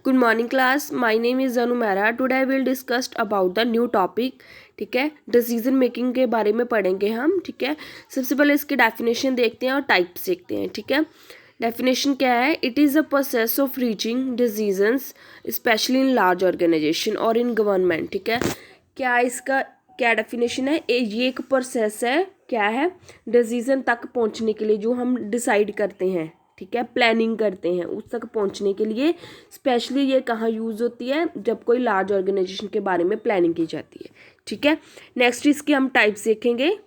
Good morning class, my name is Janu Mehra. Today I will discuss about the new topic. ठीक है, decision making के बारे में पढ़ेंगे हम। ठीक है, सबसे पहले इसकी डेफिनेशन देखते हैं और टाइप्स देखते हैं। ठीक है, डेफिनेशन क्या है? It is a process of reaching decisions specially in large organization और इन गवर्नमेंट। ठीक है, क्या इसका क्या डेफिनेशन है? ये एक प्रोसेस है, क्या है, डिसीजन तक पहुंचने के लिए जो हम डिसाइड करते हैं। ठीक है, प्लानिंग करते हैं उस तक पहुंचने के लिए। स्पेशली ये कहाँ यूज़ होती है? जब कोई लार्ज ऑर्गेनाइजेशन के बारे में प्लानिंग की जाती है। ठीक है, नेक्स्ट इसके हम टाइप्स देखेंगे।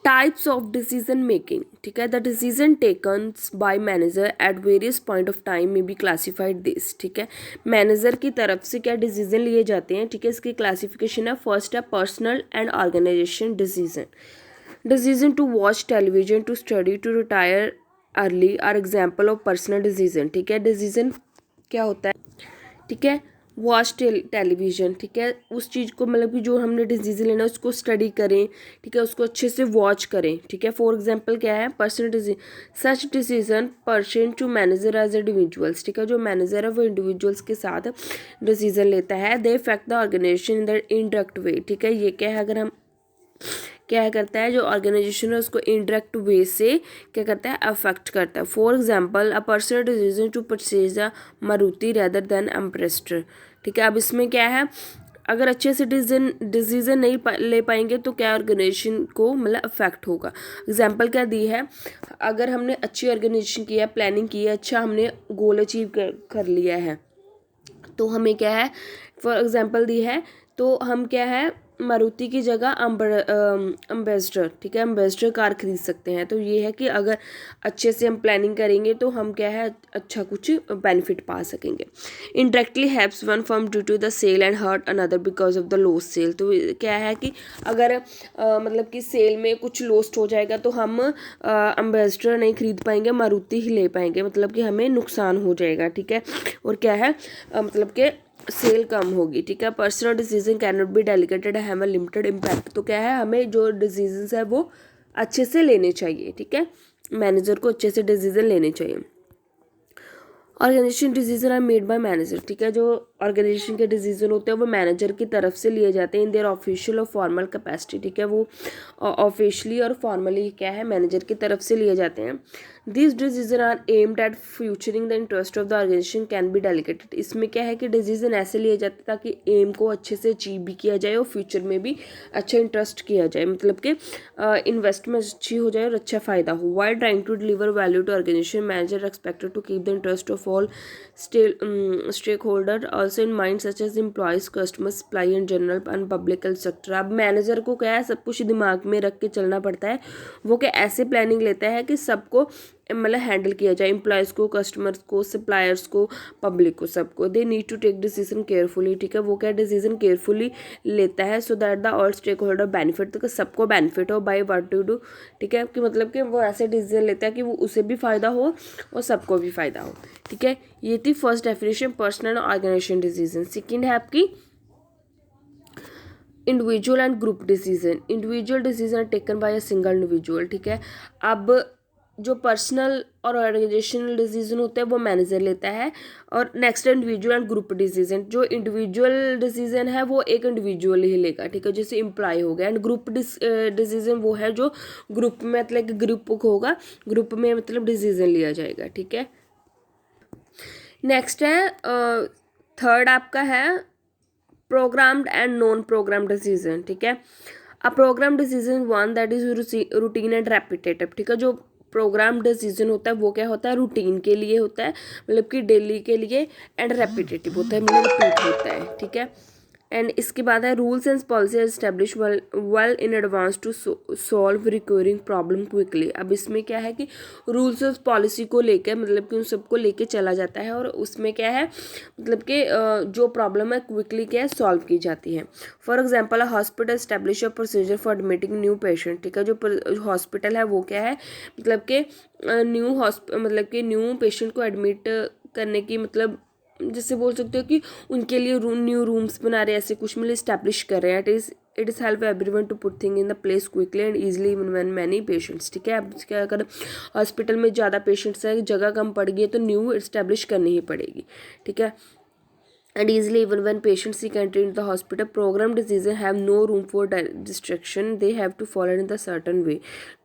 Types of decision making. ठीक है, the decision taken bye manager at various point of time में बी क्लासिफाइड दिस। ठीक है, मैनेजर की तरफ से क्या डिसीजन लिए जाते हैं? ठीक है, इसकी क्लासिफिकेशन है। फर्स्ट है personal and organization decision. Decision to watch television, to study, to retire early are example of personal decision. ठीक है, डिसीजन क्या होता है? ठीक है, वॉच टेलीविजन। ठीक है, उस चीज़ को मतलब कि जो हमने डिसीजन लेना है उसको स्टडी करें। ठीक है, उसको अच्छे से वॉच करें। ठीक है, फॉर एग्जांपल क्या है? Personal decision, such decision person to manager as individuals. ठीक है, जो मैनेजर है वो इंडिविजुअल्स के साथ डिसीजन लेता है। They effect the organization in the indirect way. ठीक है, ये क्या है? अगर हम क्या करता है, जो ऑर्गेनाइजेशन है उसको इनडायरेक्ट वे से क्या करता है? अफेक्ट करता है। For example a personal decision to purchase a Maruti rather than ambassador. ठीक है, अब इसमें क्या है? अगर अच्छे से डिसीजन नहीं ले पाएंगे तो क्या ऑर्गेनाइजेशन को मतलब अफेक्ट होगा। एग्जांपल क्या दी है? अगर हमने अच्छी ऑर्गेनाइजेशन की है, प्लानिंग की है, अच्छा हमने गोल अचीव कर लिया है, तो हमें क्या है? फॉर एग्जांपल दी है, तो हम क्या है? मारुति की जगह अम्बेसडर, ठीक है, अम्बेसडर कार खरीद सकते हैं। तो ये है कि अगर अच्छे से हम प्लानिंग करेंगे तो हम क्या है? अच्छा कुछ बेनिफिट पा सकेंगे। Indirectly helps one firm due to the sale and hurt another because of the loss sale. तो क्या है कि अगर मतलब कि सेल में कुछ लॉस्ट हो जाएगा तो हम अम्बेसडर नहीं खरीद पाएंगे, मारुति ही ले पाएंगे, मतलब कि हमें नुकसान हो जाएगा। ठीक है, और क्या है मतलब कि सेल कम होगी। ठीक है, personal decision can not be delegated, have a limited impact. तो क्या है? हमें जो डिसीजंस है वो अच्छे से लेने चाहिए। ठीक है, मैनेजर को अच्छे से डिसीजन लेने चाहिए। Organization decision are made by manager. ठीक है, जो ऑर्गेनाइजेशन के डिसीजन होते हैं वो मैनेजर की तरफ से लिए जाते हैं इन देयर ऑफिशियल और फॉर्मल कैपेसिटी। ठीक है, वो ऑफिशियली और फॉर्मली क्या है? मैनेजर की तरफ से लिए जाते हैं। This decision are aimed at furthering the interest of the organization can be delegated. इसमें क्या है कि डिसीजन ऐसे लिए जाते हैं ताकि एम को अच्छे से अचीव भी किया जाए और फ्यूचर में भी अच्छा इंटरेस्ट किया जाए, मतलब कि इन्वेस्टमेंट अच्छी हो जाए और अच्छा फायदा हो। Why trying to deliver value to organization manager expected to keep the interest of all stakeholder also in mind such as employees, customers, supply and general and public health sector। अब manager को क्या है? सब कुछ दिमाग में रख के चलना पड़ता है। वो क्या ऐसे प्लानिंग लेता है कि सबको मतलब हैंडल किया जाए, एम्प्लॉयज़ को, कस्टमर्स को, सप्लायर्स को, पब्लिक को, सबको। They need to take decision carefully. ठीक है, वो क्या डिसीजन केयरफुली लेता है so that the all stakeholder benefit, तो सबको बेनिफिट हो बाय व्हाट टू डू। ठीक है, कि मतलब कि वो ऐसे डिसीजन लेता है कि वो उसे भी फ़ायदा हो और सबको भी फ़ायदा हो। ठीक है, ये थी first definition personal organization decision. Second है आपकी individual and group decision. Individual decision taken by a single individual. ठीक है, अब जो पर्सनल और ऑर्गेनाइजेशनल डिसीजन होता है वो मैनेजर लेता है। और next individual and group decision. जो इंडिविजुअल डिसीजन है वो एक इंडिविजुअल ही लेगा। ठीक है, जैसे एम्प्लॉय हो गया। एंड ग्रुप डिसीजन वो है जो ग्रुप में मतलब कि ग्रुप होगा, ग्रुप में मतलब डिसीजन लिया जाएगा। ठीक है, नेक्स्ट है थर्ड आपका है programmed and non program decision. ठीक है, a program decision one that is routine and repetitive. ठीक है, जो प्रोग्राम डिसीजन होता है वो क्या होता है? रूटीन के लिए होता है, मतलब कि डेली के लिए, एंड रेपिटेटिव होता है, मतलब रिपीट होता है। ठीक है, एंड इसके बाद है rules and policy establish well in advance to solve recurring problem quickly. अब इसमें क्या है कि रूल्स और पॉलिसी को लेकर मतलब कि उन सबको लेके चला जाता है और उसमें क्या है मतलब कि जो प्रॉब्लम है क्विकली क्या है? सॉल्व की जाती है। For example hospital establish a procedure for admitting new patient. ठीक है, जो हॉस्पिटल है वो क्या है मतलब कि न्यू पेशेंट को एडमिट करने की मतलब जैसे बोल सकते हो कि उनके लिए न्यू रूम्स बना रहे हैं, ऐसे कुछ मतलब इस्टेब्लिश कर रहे हैं। It is it is help everyone to put thing in the place quickly and easily even when many patients, ठीक है। अब क्या, अगर हॉस्पिटल में ज़्यादा पेशेंट्स है, जगह कम पड़ गई है, तो न्यू इस्टेब्लिश करनी ही पड़ेगी, ठीक है। and easily even when patients seek entry into the hospital, program diseases have no room for distraction, they have to follow in the certain way।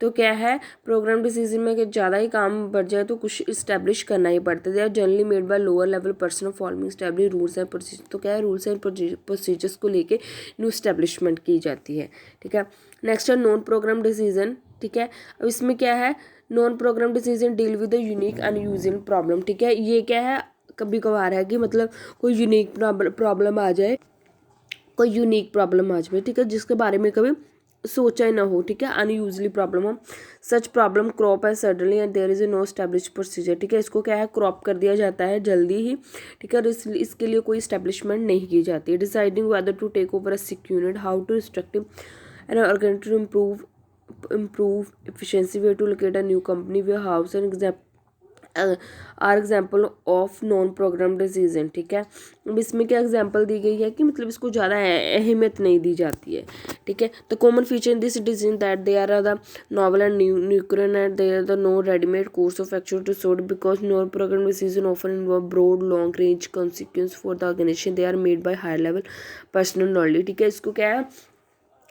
तो क्या है, प्रोग्राम डिजीज में अगर ज़्यादा ही काम बढ़ जाए तो कुछ इस्टेब्लिश करना ही पड़ता है। They are generally made by lower level person following establish rules and procedure. तो क्या है, रूल्स एंड प्रोसीजर्स को लेके न्यू इस्टेब्लिशमेंट की जाती है, ठीक है। नेक्स्ट है नॉन प्रोग्राम डिसीजन, ठीक है। अब इसमें क्या है, non program decision deal with the unique unusual problem, ठीक है। ये क्या है, कभी कभार है कि मतलब कोई यूनिक प्रॉब्लम आ जाए, कोई यूनिक प्रॉब्लम आ जाए, ठीक है, जिसके बारे में कभी सोचा ही ना हो, ठीक है, अनयूजली प्रॉब्लम हो। सच प्रॉब्लम क्रॉप है suddenly and there is a no establish procedure, ठीक है। इसको क्या है, क्रॉप कर दिया जाता है जल्दी ही, ठीक है, और इसके लिए कोई इस्टेब्लिशमेंट नहीं की जाती है। Deciding whether to take over a sick unit, how to instructive and organize to improve efficiency, where to locate a new company, where house and are example of non program decision, ठीक है। अब इसमें क्या example दी गई है कि मतलब इसको ज़्यादा अहमियत नहीं दी जाती है, ठीक है। The common feature in this decision that they are the novel and nuclear and they are the no readymade course of action to solve, because non program decision often involve broad long range consequence for the organization, they are made by higher level personal knowledge, ठीक है। इसको क्या है,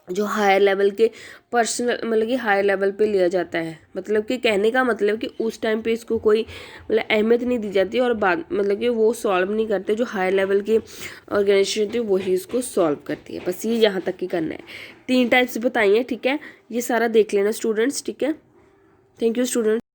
जो higher level के personal मतलब कि higher level पे लिया जाता है, मतलब कि कहने का मतलब कि उस टाइम पे इसको कोई मतलब अहमियत नहीं दी जाती और बाद मतलब कि वो सॉल्व नहीं करते, जो हायर लेवल की ऑर्गेनाइजेशन होती है वही इसको सॉल्व करती है। बस ये यहाँ तक ही करना है, 3 टाइप्स बताइए, ठीक है। ये सारा देख लेना स्टूडेंट्स, ठीक है। Thank you students.